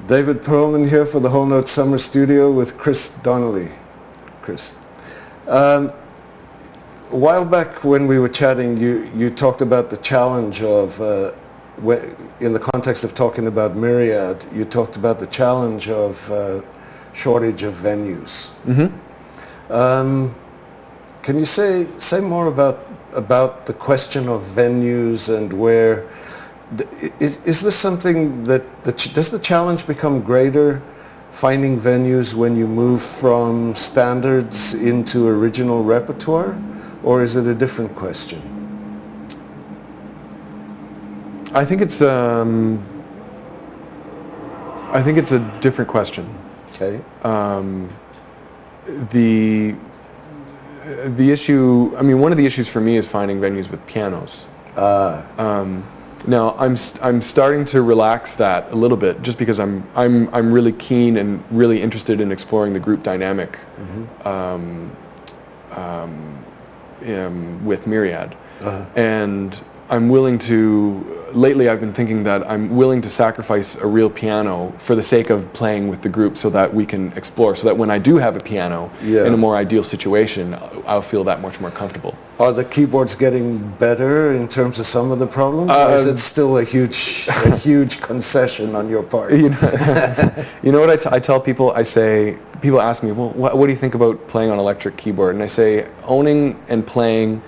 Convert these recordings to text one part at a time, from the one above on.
David Perlman here for the Whole Note Summer Studio with Chris Donnelly. Chris. A while back when we were chatting, you talked about the challenge of, in the context of talking about Myriad, you talked about the challenge of shortage of venues. Can you say more about the question of venues and where, is this something that, does the challenge become greater finding venues when you move from standards into original repertoire, or is it a different question? I think it's a different question. Okay. The issue, I mean, one of the issues for me is finding venues with pianos. Now I'm starting to relax that a little bit, just because I'm really keen and really interested in exploring the group dynamic with Myriad, and I'm willing to. Lately, I've been thinking that I'm willing to sacrifice a real piano for the sake of playing with the group, so that we can explore. So that when I do have a piano in a more ideal situation, I'll feel that much more comfortable. Are the keyboards getting better in terms of some of the problems, or is it still a huge concession on your part? You know what I tell people? I say, people ask me, well, what do you think about playing on electric keyboard? And I say, owning and playing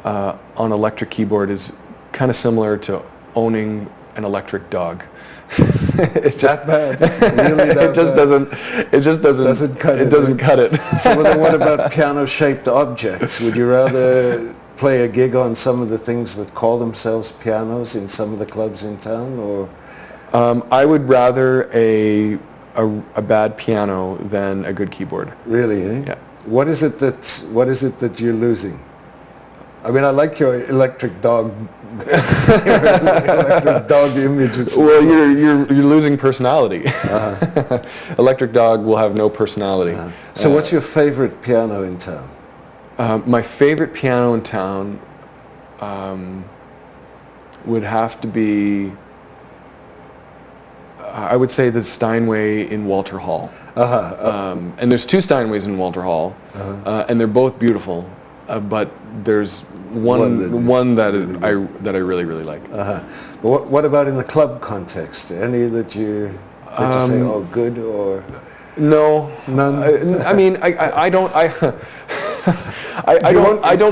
on electric keyboard is kind of similar to owning an electric dog. It just, that bad? Really that it just bad? doesn't cut it. So then what about piano-shaped objects? Would you rather play a gig on some of the things that call themselves pianos in some of the clubs in town, or? I would rather a bad piano than a good keyboard. Really, eh? Yeah. What is it that you're losing? I mean, I like your electric dog, electric dog image. Well, you're losing personality. Electric dog will have no personality. So, what's your favorite piano in town? My favorite piano in town would have to be, I would say, the Steinway in Walter Hall. And there's two Steinways in Walter Hall, and they're both beautiful. But there's one that I really like. What about in the club context? Any that you say, oh, good, or no, none? I mean, I don't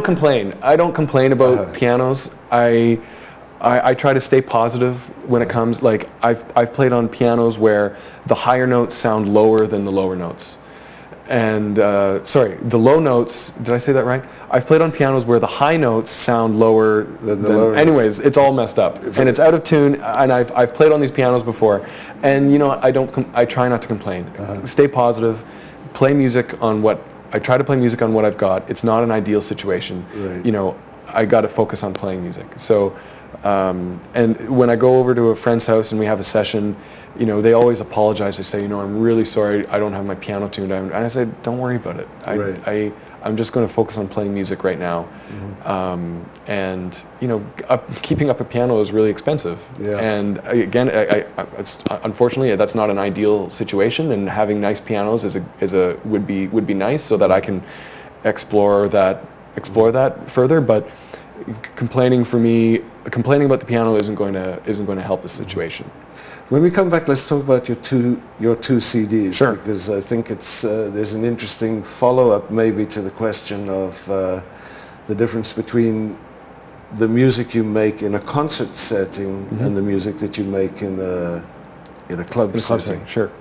complain. I don't complain about pianos. I try to stay positive when it comes. Like I've played on pianos where the higher notes sound lower than the lower notes. And sorry, the low notes, did I say that right? I've played on pianos where the high notes sound lower than the lower. Anyways, it's all messed up, and it's out of tune. And I've played on these pianos before, and you know, I try not to complain. Stay positive, play music on what I try to play music on what I've got. It's not an ideal situation. Right. You know, I got to focus on playing music. So, and when I go over to a friend's house and we have a session, you know, they always apologize. They say, you know, I'm really sorry, I don't have my piano tuned. And I said, don't worry about it. I'm just going to focus on playing music right now. And, you know, keeping up a piano is really expensive. Yeah. And again, unfortunately, that's not an ideal situation. And having nice pianos would be nice, so that I can explore that further. But complaining about the piano isn't going to help the situation. When we come back, let's talk about your two CDs. Sure. Because I think there's an interesting follow-up maybe to the question of the difference between the music you make in a concert setting and the music that you make in a club setting. Sure.